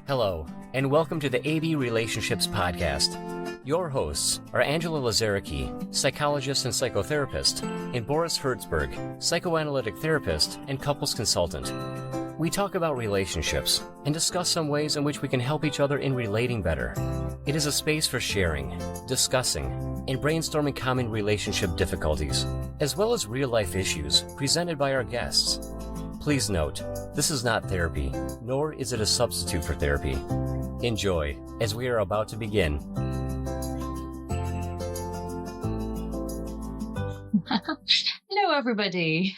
Hello, and welcome to the AB Relationships Podcast. Your hosts are Angela Lazariki, psychologist and psychotherapist, and Boris Hertzberg, psychoanalytic therapist and couples consultant. We talk about relationships and discuss some ways in which we can help each other in relating better. It is a space for sharing, discussing, and brainstorming common relationship difficulties, as well as real-life issues presented by our guests. Please note, this is not therapy, nor is it a substitute for therapy. Enjoy, as we are about to begin. Hello, everybody.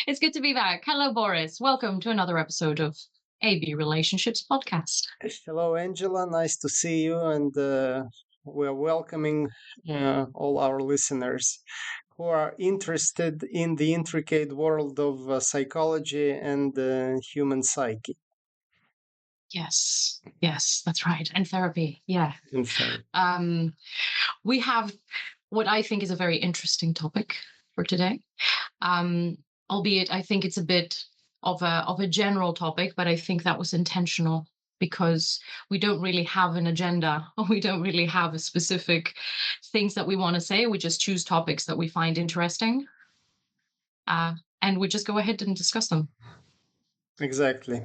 It's good to be back. Hello, Boris. Welcome to another episode of AB Relationships Podcast. Hello, Angela. Nice to see you, and we're welcoming all our listeners who are interested in the intricate world of psychology and human psyche. Yes, that's right. And therapy, yeah. In fact. We have what I think is a very interesting topic for today. Albeit I think it's a bit of a general topic, but I think that was intentional because we don't really have an agenda, or we don't really have a specific things that we want to say. We just choose topics that we find interesting, and we just go ahead and discuss them. Exactly.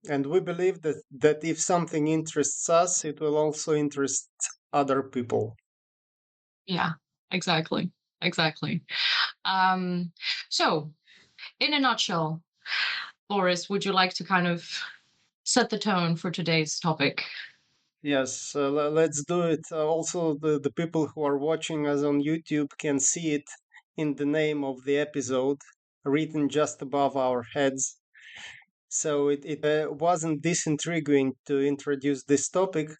And we believe that if something interests us, it will also interest other people. Yeah, exactly. So, in a nutshell, Boris, would you like to kind of set the tone for today's topic? Yes, let's do it. Also, the people who are watching us on YouTube can see it in the name of the episode, written just above our heads. So it wasn't this intriguing to introduce this topic,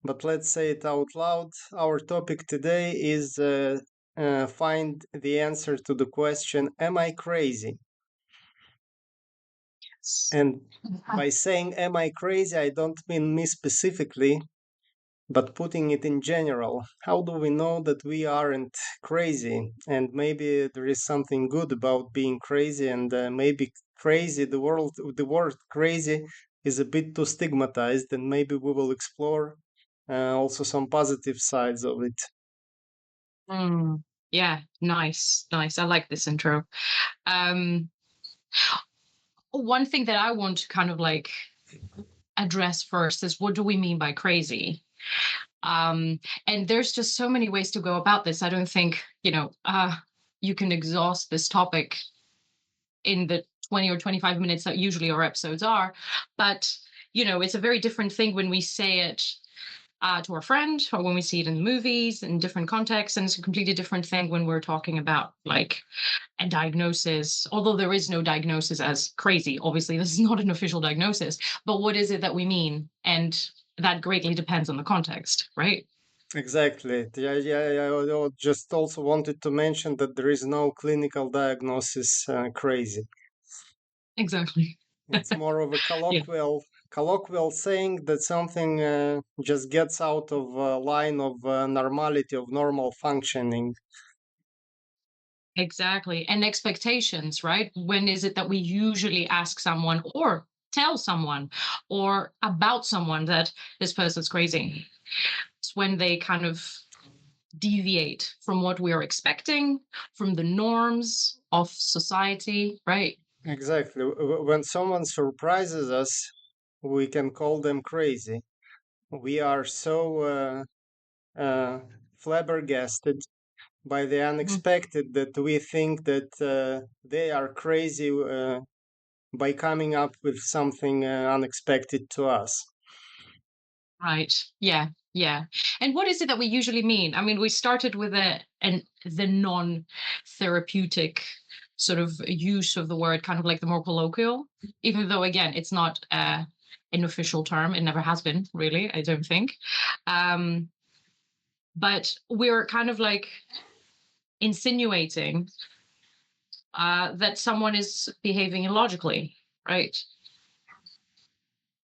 but let's say it out loud. Our topic today is find the answer to the question, am I crazy? Yes. And by saying, am I crazy, I don't mean me specifically, but putting it in general. How do we know that we aren't crazy? And maybe there is something good about being crazy, and maybe crazy, the word crazy is a bit too stigmatized, and maybe we will explore also some positive sides of it. Yeah, nice. I like this intro. One thing that I want to kind of like address first is, what do we mean by crazy? And there's just so many ways to go about this. I don't think, you can exhaust this topic in the 20 or 25 minutes that usually our episodes are. But, it's a very different thing when we say it to our friend, or when we see it in movies in different contexts. And it's a completely different thing when we're talking about like a diagnosis, although there is no diagnosis as crazy. Obviously, this is not an official diagnosis, but what is it that we mean? And that greatly depends on the context, right? Exactly. I just also wanted to mention that there is no clinical diagnosis crazy. Exactly. It's more of a colloquial saying that something just gets out of line of normality, of normal functioning. Exactly. And expectations, right? When is it that we usually ask someone or tell someone or about someone that this person's crazy? It's when they kind of deviate from what we are expecting, from the norms of society, right? Exactly. When someone surprises us, we can call them crazy. We are so flabbergasted by the unexpected that we think that they are crazy by coming up with something unexpected to us. Right. Yeah. And what is it that we usually mean? I mean, we started with the non-therapeutic sort of use of the word, kind of like the more colloquial, even though, again, it's not an official term. It never has been, really, I don't think. But we're kind of like insinuating that someone is behaving illogically, right?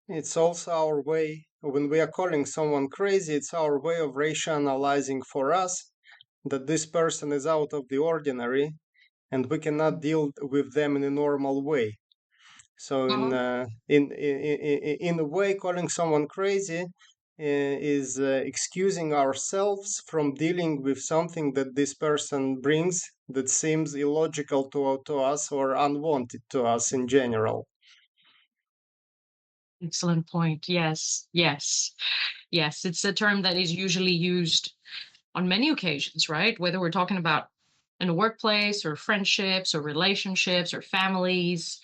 It's also our way, when we are calling someone crazy, it's our way of rationalizing for us that this person is out of the ordinary and we cannot deal with them in a normal way. So Mhm. in a way, calling someone crazy is excusing ourselves from dealing with something that this person brings that seems illogical to us or unwanted to us in general. Excellent point. Yes, yes, yes. It's a term that is usually used on many occasions, right? Whether we're talking about in a workplace or friendships or relationships or families,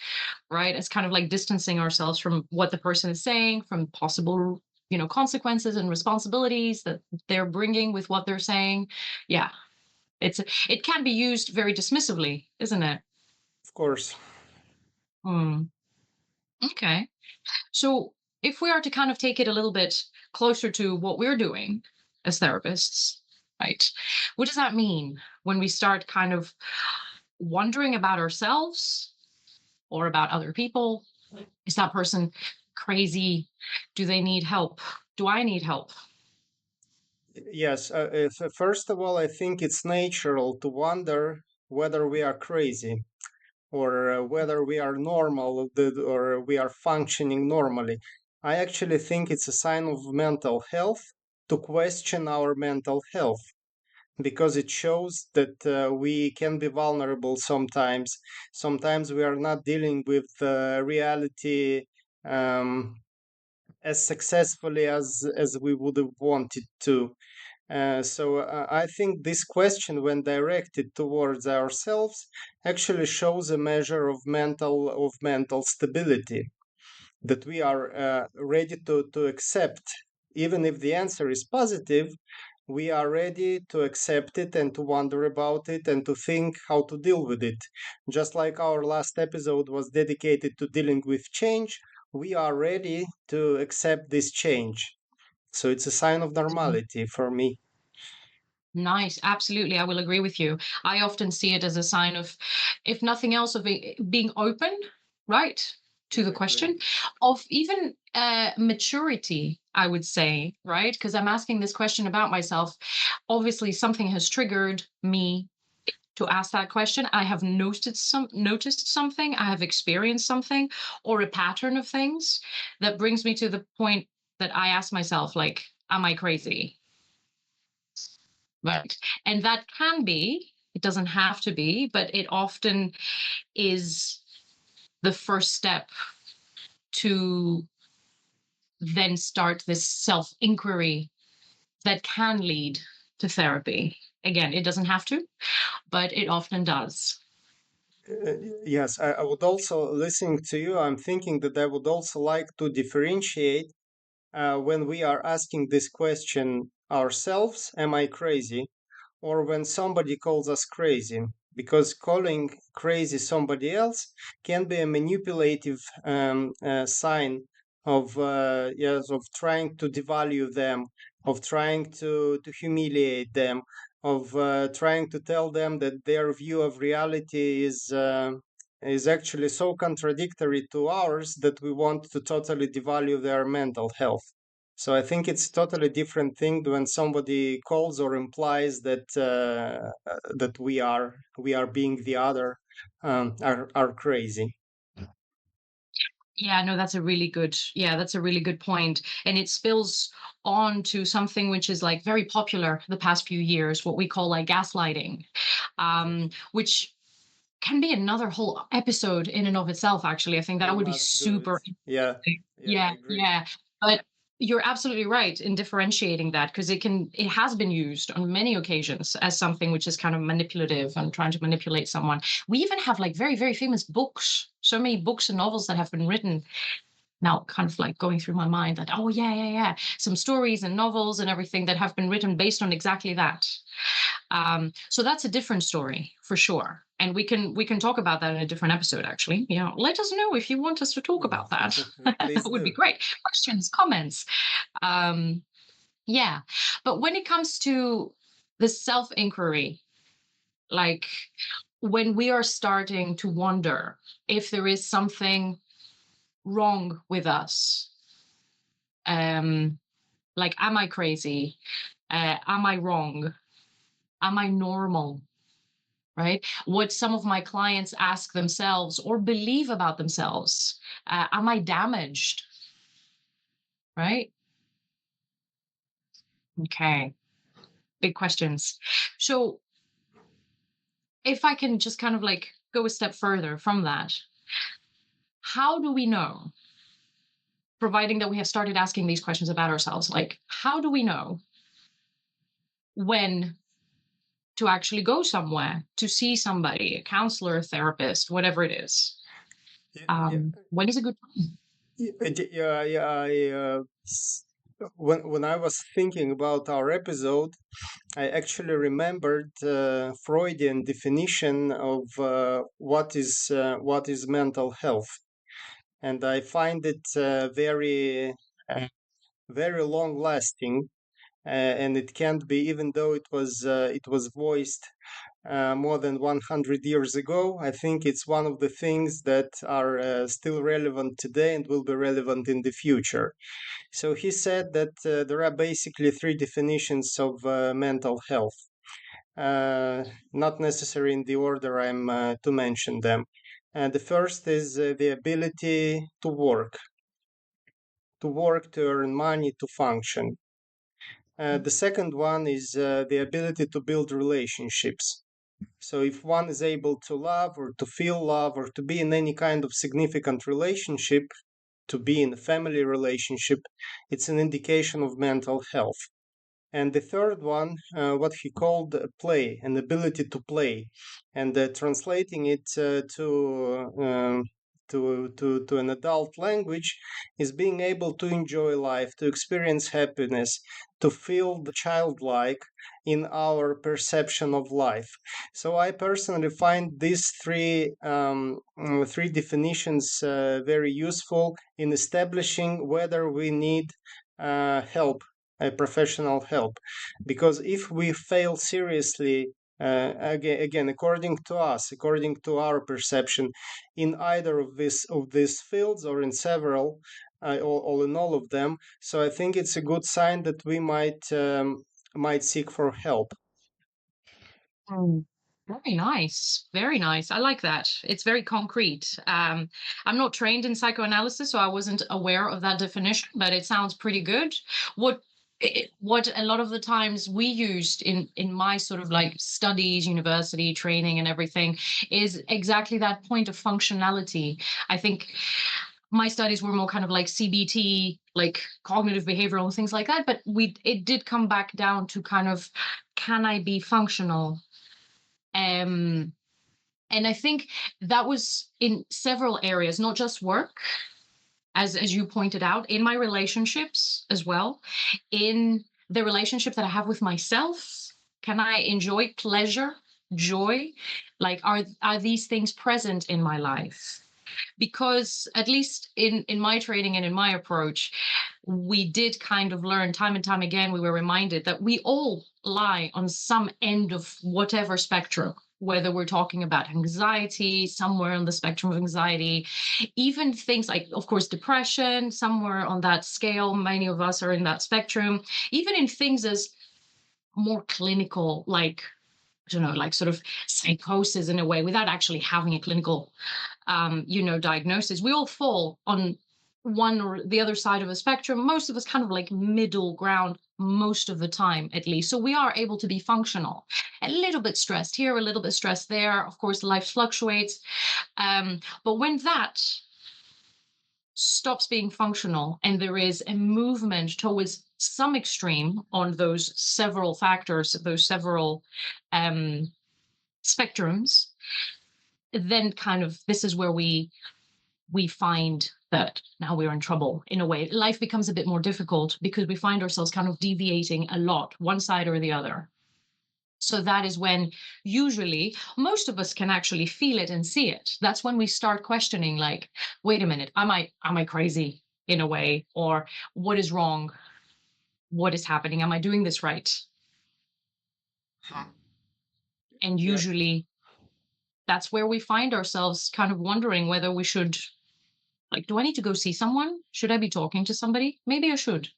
right? It's kind of like distancing ourselves from what the person is saying, from possible, consequences and responsibilities that they're bringing with what they're saying. Yeah, it can be used very dismissively, isn't it? Of course. Hmm. Okay. So if we are to kind of take it a little bit closer to what we're doing as therapists, right? What does that mean when we start kind of wondering about ourselves or about other people? Is that person crazy? Do they need help? Do I need help? Yes, first of all, I think it's natural to wonder whether we are crazy or whether we are normal or we are functioning normally. I actually think it's a sign of mental health to question our mental health because it shows that we can be vulnerable sometimes. Sometimes we are not dealing with reality um, as successfully as we would have wanted to. So I think this question, when directed towards ourselves, actually shows a measure of mental stability that we are ready to accept. Even if the answer is positive, we are ready to accept it and to wonder about it and to think how to deal with it. Just like our last episode was dedicated to dealing with change, we are ready to accept this change. So it's a sign of normality for me. Nice. Absolutely. I will agree with you. I often see it as a sign of, if nothing else, of being open, right, to the Exactly. question of even maturity, I would say, right? Because I'm asking this question about myself. Obviously, something has triggered me to ask that question. I have noticed something, I have experienced something, or a pattern of things that brings me to the point that I ask myself, like, am I crazy? Right. And that can be, it doesn't have to be, but it often is the first step to then start this self inquiry that can lead to therapy. Again, it doesn't have to, but it often does. Uh, yes, I would also, listening to you, I'm thinking that I would also like to differentiate when we are asking this question ourselves, am I crazy? Or when somebody calls us crazy, because calling crazy somebody else can be a manipulative sign of yes, of trying to devalue them, of trying to humiliate them, of trying to tell them that their view of reality is actually so contradictory to ours that we want to totally devalue their mental health. So I think it's totally different thing when somebody calls or implies that we are being the other, are crazy. Yeah, no, that's a really good point. And it spills on to something which is like very popular the past few years, what we call like gaslighting, Exactly. which can be another whole episode in and of itself, actually. I think We that would be must do it. super Yeah, interesting. yeah, I Yeah, agree. yeah. But you're absolutely right in differentiating that, because it has been used on many occasions as something which is kind of manipulative and trying to manipulate someone. We even have like very, very famous books, so many books and novels that have been written now, kind of like going through my mind that, oh yeah, yeah, yeah, some stories and novels and everything that have been written based on exactly that. So that's a different story for sure, and we can talk about that in a different episode. Actually, let us know if you want us to talk about that. That Please would be do. great. Questions, comments. Um, yeah, but when it comes to the self inquiry, like when we are starting to wonder if there is something wrong with us, um, like, am I crazy? Am I wrong? Am I normal? right? What some of my clients ask themselves or believe about themselves. Am I damaged? Right? Okay. Big questions. So if I can just kind of like go a step further from that, how do we know, providing that we have started asking these questions about ourselves, like how do we know when to actually go somewhere to see somebody, a counselor, a therapist, whatever it is? Yeah, When is a good time? when I was thinking about our episode, I actually remembered Freudian definition of what is mental health, and I find it uh, very long lasting, and it can't be, even though it was voiced more than 100 years ago. I think it's one of the things that are still relevant today and will be relevant in the future. So he said that there are basically three definitions of mental health, not necessary in the order I'm to mention them. The first is the ability to work, to earn money, to function. The second one is the ability to build relationships. So if one is able to love or to feel love or to be in any kind of significant relationship, to be in a family relationship, it's an indication of mental health. And the third one, what he called play, an ability to play, and translating it to an adult language is being able to enjoy life, to experience happiness, to feel the childlike in our perception of life. So I personally find these three definitions very useful in establishing whether we need help, professional help, because if we fail seriously, again, according to us, according to our perception, in either of these fields or in several, or in all of them, so I think it's a good sign that we might seek for help. Mm. Very nice. Very nice. I like that. It's very concrete. I'm not trained in psychoanalysis, so I wasn't aware of that definition, but it sounds pretty good. What what a lot of the times we used in my sort of like studies, university training and everything is exactly that point of functionality. I think my studies were more kind of like CBT, like cognitive behavioral and things like that, but we it did come back down to kind of, can I be functional? Um, and I think that was in several areas, not just work, as you pointed out, in my relationships as well, in the relationship that I have with myself. Can I enjoy pleasure, joy? Like, are these things present in my life? Because at least in my training and in my approach, we did kind of learn time and time again, we were reminded that we all lie on some end of whatever spectrum, whether we're talking about anxiety, somewhere on the spectrum of anxiety, even things like, of course, depression, somewhere on that scale, many of us are in that spectrum, even in things as more clinical, like, I don't know, like sort of psychosis in a way, without actually having a clinical diagnosis. We all fall on one or the other side of a spectrum. Most of us kind of like middle ground most of the time, at least. So we are able to be functional. A little bit stressed here, a little bit stressed there. Of course, life fluctuates. But when that stops being functional and there is a movement towards some extreme on those several factors, those several spectrums, then kind of this is where we find that now we're in trouble in a way. Life becomes a bit more difficult because we find ourselves kind of deviating a lot, one side or the other. So that is when usually most of us can actually feel it and see it. That's when we start questioning, like, wait a minute, am I crazy in a way? Or what is wrong? What is happening? Am I doing this right? And Yeah. usually that's where we find ourselves kind of wondering whether we should, like, do I need to go see someone? Should I be talking to somebody? Maybe I should.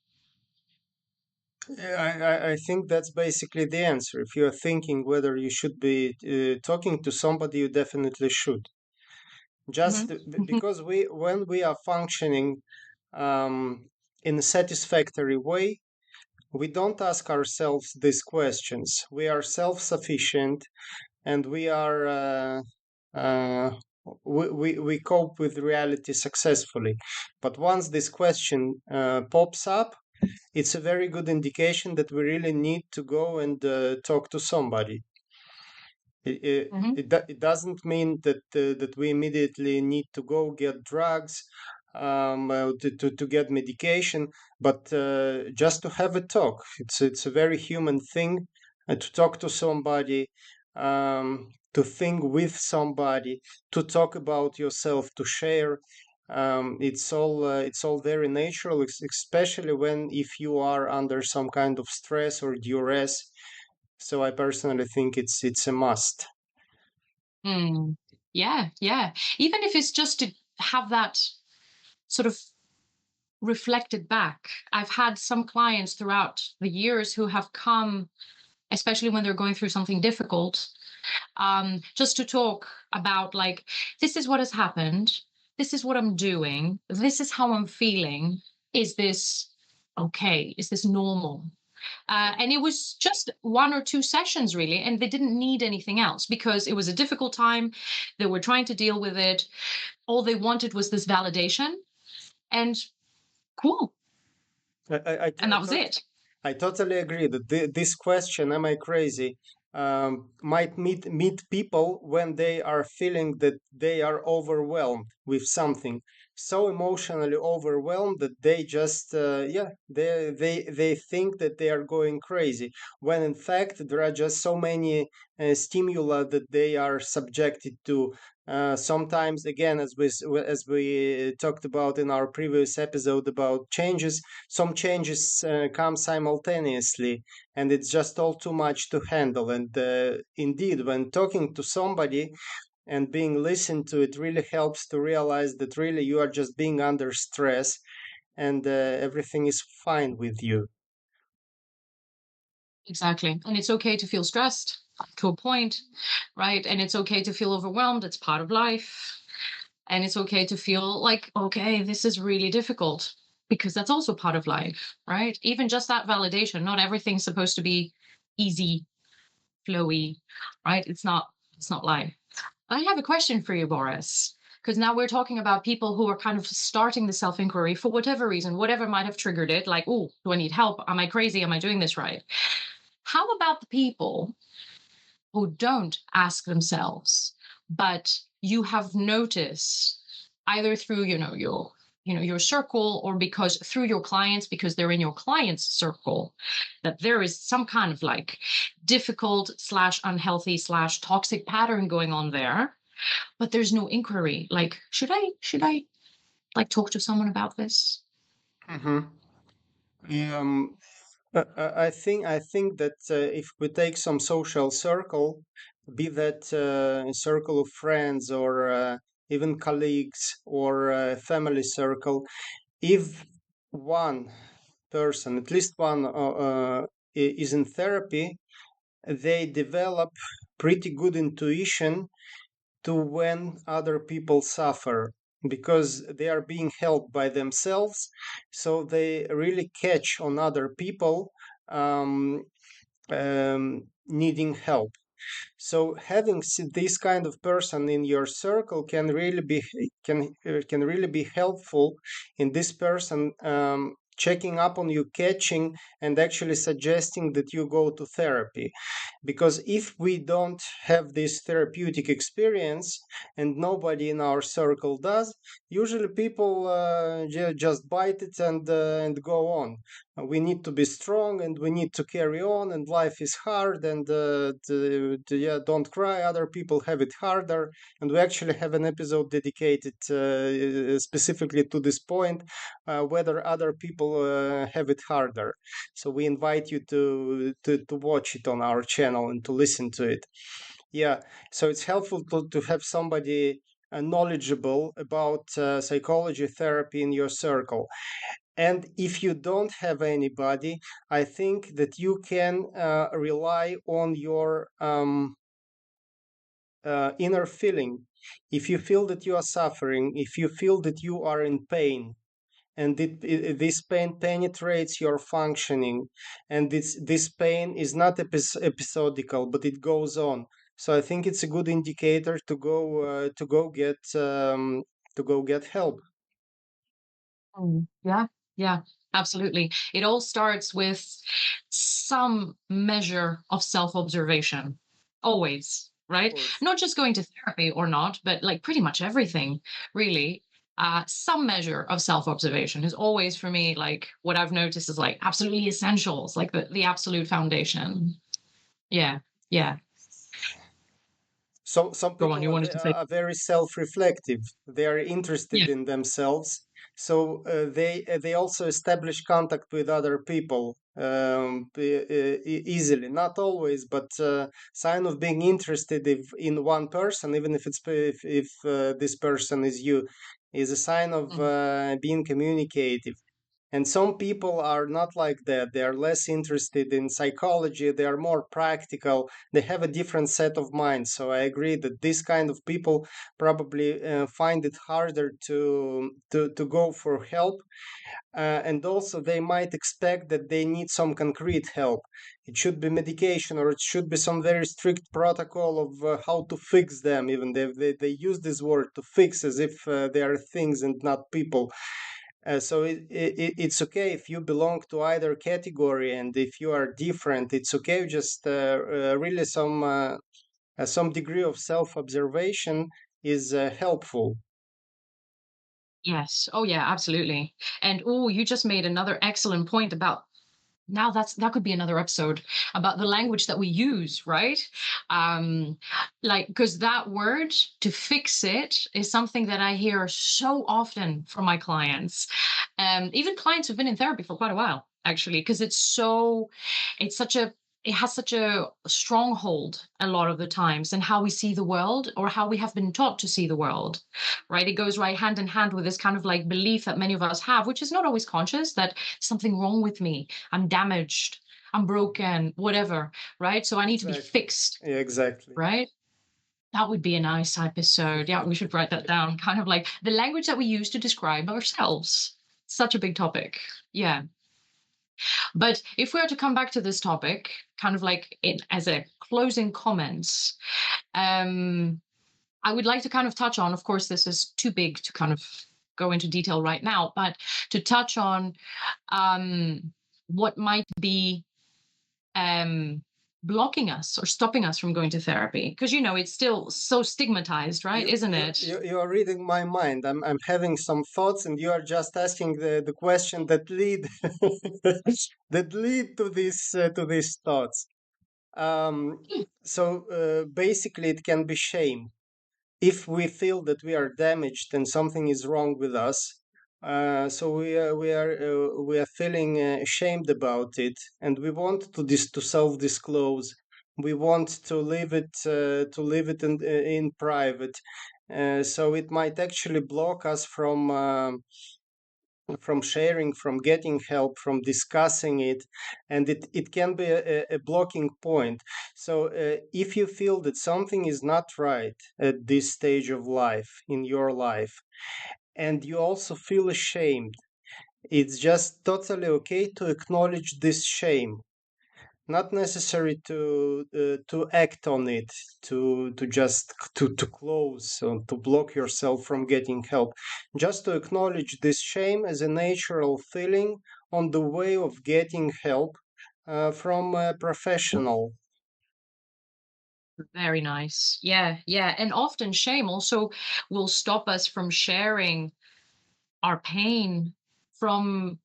I think that's basically the answer. If you're thinking whether you should be talking to somebody, you definitely should. Just Hmm. because when we are functioning um, in a satisfactory way, we don't ask ourselves these questions. We are self-sufficient, and uh, we cope with reality successfully. But once this question pops up, it's a very good indication that we really need to go and talk to somebody. Hmm. It doesn't mean that we immediately need to go get drugs, to get medication, but just to have a talk. It's a very human thing to talk to somebody, to think with somebody, to talk about yourself, to share. It's all very natural, especially when if you are under some kind of stress or duress. So I personally think it's a must. Mm. Yeah, yeah. Even if it's just to have that sort of reflected back. I've had some clients throughout the years who have come, especially when they're going through something difficult, just to talk about, like, this is what has happened. This is what I'm doing. This is how I'm feeling. Is this okay? Is this normal? And it was just 1 or 2 sessions, really, and they didn't need anything else because it was a difficult time. They were trying to deal with it. All they wanted was this validation, and cool. I, I, I, And I that was thought it. I totally agree that this question, "Am I crazy?" Might meet people when they are feeling that they are overwhelmed with something, so emotionally overwhelmed that they just they think that they are going crazy. When in fact there are just so many stimuli that they are subjected to. Sometimes, again, as we talked about in our previous episode about changes, some changes come simultaneously, and it's just all too much to handle. And indeed, when talking to somebody and being listened to, it really helps to realize that really you are just being under stress, and everything is fine with you. Exactly. And it's okay to feel stressed to a point, right? And it's okay to feel overwhelmed. It's part of life. And it's okay to feel like, okay, this is really difficult because that's also part of life, right? Even just that validation, not everything's supposed to be easy, flowy, right? It's not life. I have a question for you, Boris, because now we're talking about people who are kind of starting the self inquiry for whatever reason, whatever might have triggered it, like, oh, do I need help? Am I crazy? Am I doing this right? How about the people who don't ask themselves, but you have noticed either through, your circle, or because through your clients, because they're in your clients circle, that there is some kind of like difficult slash unhealthy slash toxic pattern going on there, but there's no inquiry. Like, should I like talk to someone about this? Hmm. Um, I think that if we take some social circle, be that a circle of friends or even colleagues or family circle, if one person, at least one, is in therapy, they develop pretty good intuition to when other people suffer, because they are being helped by themselves, so they really catch on other people um, needing help. So having this kind of person in your circle can really be helpful in this person checking up on you, catching, and actually suggesting that you go to therapy. Because if we don't have this therapeutic experience and nobody in our circle does, usually people just bite it and go on. We need to be strong and we need to carry on, and life is hard, and yeah, don't cry, other people have it harder. And we actually have an episode dedicated specifically to this point, whether other people have it harder. So we invite you to watch it on our channel and to listen to it. Yeah, so it's helpful to have somebody knowledgeable about psychology therapy in your circle. And if you don't have anybody, I think that you can rely on your inner feeling. If you feel that you are suffering, if you feel that you are in pain, and this pain penetrates your functioning, and this pain is not episodical, but it goes on. So I think it's a good indicator to go get help. Yeah, yeah, absolutely. It all starts with some measure of self-observation, always, Of right? course. Not just going to therapy or not, but like pretty much everything, really. Some measure of self-observation is always for me like what I've noticed is like absolutely essentials, like the absolute foundation. Yeah, yeah. So some Go on, people you wanted to say? are very self-reflective. They are interested Yeah. in themselves, so they also establish contact with other people easily. Not always, but sign of being interested in one person, even if if this person is you, is a sign of Mm. being communicative. And some people are not like that. They are less interested in psychology. They are more practical. They have a different set of minds. So I agree that this kind of people probably find it harder to go for help. And also, they might expect that they need some concrete help. It should be medication, or it should be some very strict protocol of how to fix them. Even they use this word to fix as if they are things and not people. So it's okay if you belong to either category, and if you are different, it's okay. Just really some degree of self-observation is helpful. Yes. Oh, yeah, absolutely. And oh, you just made another excellent point about now that could be another episode about the language that we use, right? um like because that word to fix it is something that I hear so often from my clients, even clients who've been in therapy for quite a while, actually, because it's such a it has such a stronghold a lot of the times, and how we see the world, or how we have been taught to see the world, right? It goes right hand in hand with this kind of like belief that many of us have, which is not always conscious, that something wrong with me, I'm damaged, I'm broken, whatever, right? So I need to be Exactly. fixed, Yeah, exactly. right? That would be a nice episode. Yeah, we should write that down. Kind of like the language that we use to describe ourselves. Such a big topic. Yeah. But if we are to come back to this topic, kind of like it as a closing comments, um, I would like to kind of touch on, of course, this is too big to kind of go into detail right now, but to touch on what might be um, blocking us or stopping us from going to therapy. Because, it's still so stigmatized, right? You, Isn't you it? you you are reading my mind. I'm having some thoughts, and you are just asking the question that lead that lead to these thoughts. Um, so basically, it can be shame. If we feel that we are damaged and something is wrong with us, so we are feeling ashamed about it, and we want to self disclose. We want to leave it in private. So it might actually block us from sharing, from getting help, from discussing it, and it can be a blocking point. So if you feel that something is not right at this stage of life in your life, and you also feel ashamed, it's just totally okay to acknowledge this shame. Not necessary to act on it, to just to close, to block yourself from getting help. Just to acknowledge this shame as a natural feeling on the way of getting help from a professional. Very nice. Yeah, yeah. And often shame also will stop us from sharing our pain from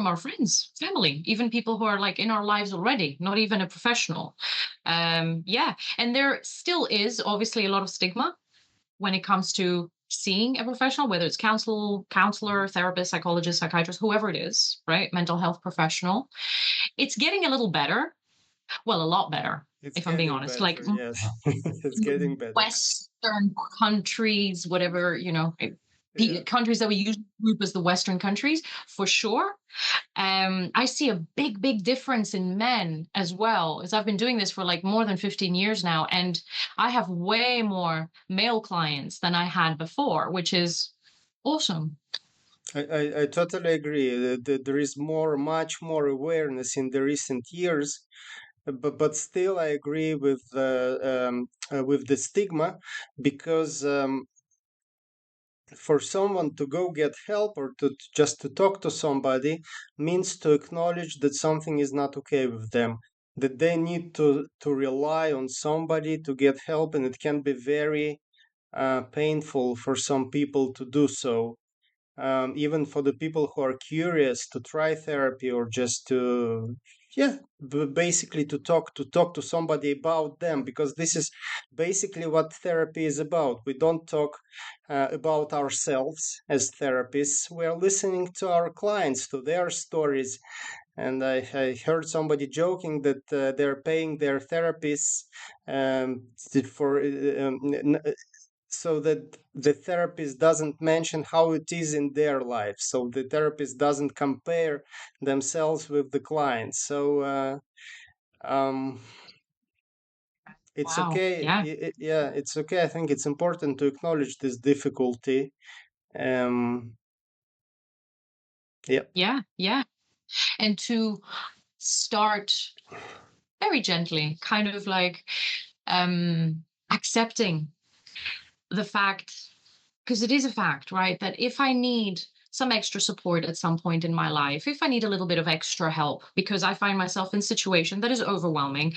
our friends, family, even people who are like in our lives already, not even a professional. Yeah. And there still is obviously a lot of stigma when it comes to seeing a professional, whether it's counselor, therapist, psychologist, psychiatrist, whoever it is, right? Mental health professional. It's getting a little better. Well, a lot better, It's if I'm being getting honest. Like better, yes. It's getting better. Western countries, whatever, Yeah. countries that we usually group as the Western countries, for sure. I see a big difference in men as well, as I've been doing this for like more than 15 years now, and I have way more male clients than I had before, which is awesome. I totally agree. There is much more awareness in the recent years, but still, I agree with the stigma, because for someone to go get help, or just to talk to somebody, means to acknowledge that something is not okay with them, that they need to rely on somebody to get help, and it can be very painful for some people to do so. Even for the people who are curious to try therapy, or just to, yeah, basically to talk to somebody about them, because this is basically what therapy is about. We don't talk about ourselves as therapists. We are listening to our clients, to their stories. And I heard somebody joking that they're paying their therapists for so that the therapist doesn't mention how it is in their life, so the therapist doesn't compare themselves with the client. So um, it's Wow. okay. Yeah. Yeah, it's okay. I think it's important to acknowledge this difficulty. um, yeah. Yeah. Yeah. And to start very gently, kind of like accepting the fact, because it is a fact, right? That if I need some extra support at some point in my life, if I need a little bit of extra help because I find myself in a situation that is overwhelming,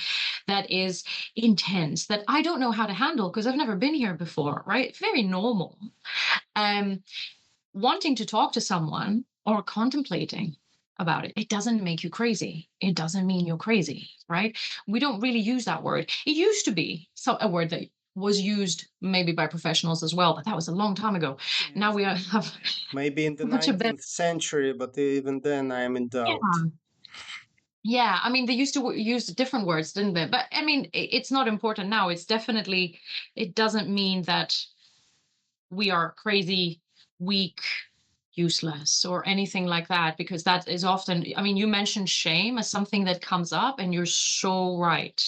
that is intense, that I don't know how to handle because I've never been here before, right? Very normal. Um, Wanting to talk to someone or contemplating about it, it doesn't make you crazy. It doesn't mean you're crazy, right? We don't really use that word. It used to be a word that was used maybe by professionals as well, but that was a long time ago. Now Yes, we have maybe in the much a better. 19th century, but even then I am in doubt. Yeah. Yeah, I mean, they used to use different words, didn't they? But I mean, it's not important now. It's definitely, it doesn't mean that we are crazy, weak, useless, or anything like that, because that is often, I mean, you mentioned shame as something that comes up, and you're so right.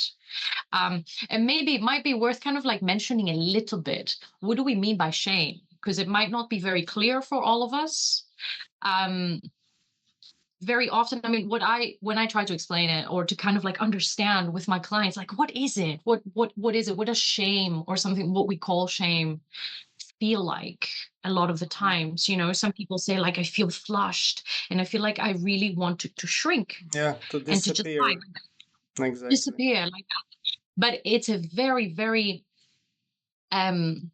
And maybe it might be worth kind of like mentioning a little bit. What do we mean by shame? Because it might not be very clear for all of us. Um, Very often, I mean, when I try to explain it or to kind of like understand with my clients, like, what is it? What is it? What does shame or something, what we call shame, feel like a lot of the times? Some people say, like, I feel flushed and I feel like I really want to shrink Yeah, to and to just like disappear. Exactly. disappear like that. But it's a very um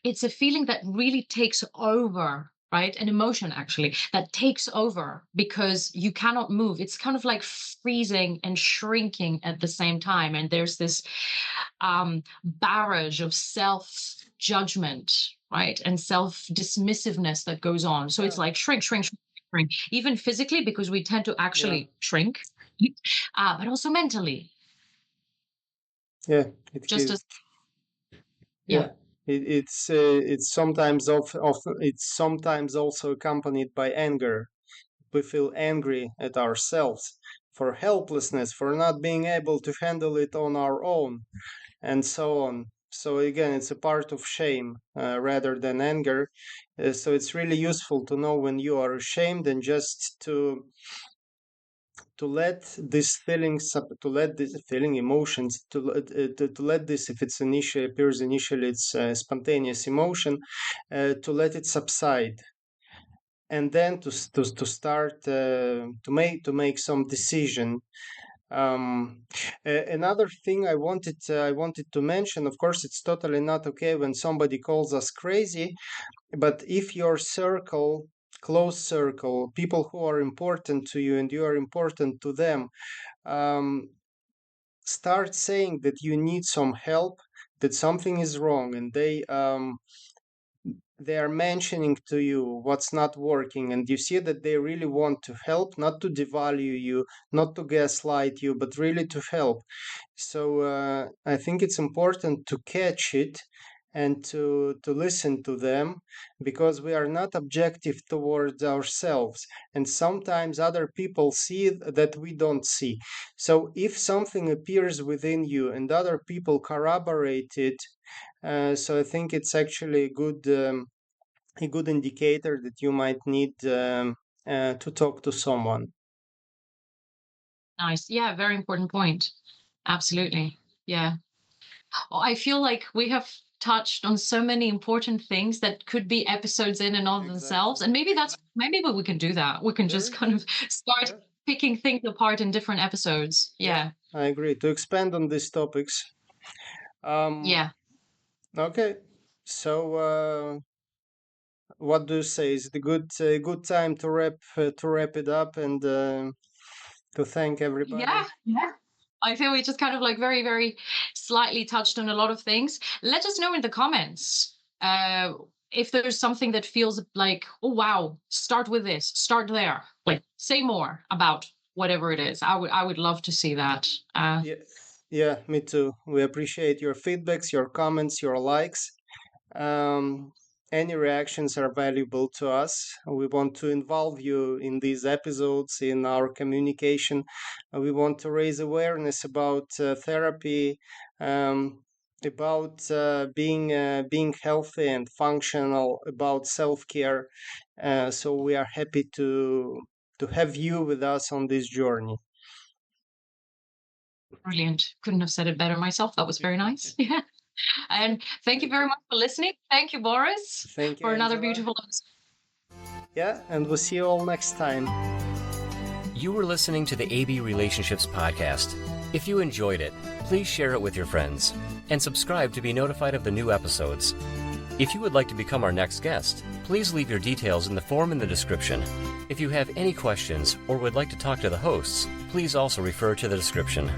it's a feeling that really takes over, right? An emotion actually that takes over because you cannot move. It's kind of like freezing and shrinking at the same time. And there's this barrage of self judgment, right? And self dismissiveness that goes on. So Yeah. it's like shrink, shrink, shrink, shrink, even physically, because we tend to Yeah. actually shrink, but also mentally, Yeah, it just gives. as, yeah. Yeah, it's sometimes it's sometimes also accompanied by anger. We feel angry at ourselves for helplessness, for not being able to handle it on our own, and so on. So again, it's a part of shame rather than anger. So it's really useful to know when you are ashamed, and just to let this to let this feeling emotions to let this, if it's initially appears initially, it's spontaneous emotion, to let it subside, and then to start to make some decision. Another thing I wanted to mention, of course, it's totally not okay when somebody calls us crazy, but if your circle, close circle, people who are important to you and you are important to them, um, start saying that you need some help, that something is wrong, and they are mentioning to you what's not working, and you see that they really want to help, not to devalue you, not to gaslight you, but really to help. So I think it's important to catch it, and to listen to them, because we are not objective towards ourselves, and sometimes other people see that we don't see. So if something appears within you and other people corroborate it, so I think it's actually a good indicator that you might need to talk to someone. Nice. Yeah, very important point. Absolutely. Yeah. Well, I feel like we have touched on so many important things that could be episodes in and of themselves. Exactly. And maybe we can do that. We can just Very kind of good. start Yeah. picking things apart in different episodes. Yeah, Yeah. I agree. To expand on these topics. Um, Yeah. okay. So, what do you say? Is it a good time to wrap it up and to thank everybody? Yeah. Yeah. I feel we just kind of like very, very slightly touched on a lot of things. Let us know in the comments if there's something that feels like, oh wow, start with this, start there. Like say more about whatever it is. I would love to see that. Yeah, yeah, me too. We appreciate your feedbacks, your comments, your likes. Um, any reactions are valuable to us. We want to involve you in these episodes, in our communication. We want to raise awareness about therapy, um, about being healthy and functional, about self-care. So we are happy to have you with us on this journey. Brilliant. Couldn't have said it better myself. That was very nice. Yeah. And thank you very much for listening. Thank you, Boris, Thank you, for another Angela. beautiful episode. Yeah, and we'll see you all next time. You were listening to the AB Relationships Podcast. If you enjoyed it, please share it with your friends and subscribe to be notified of the new episodes. If you would like to become our next guest, please leave your details in the form in the description. If you have any questions or would like to talk to the hosts, please also refer to the description.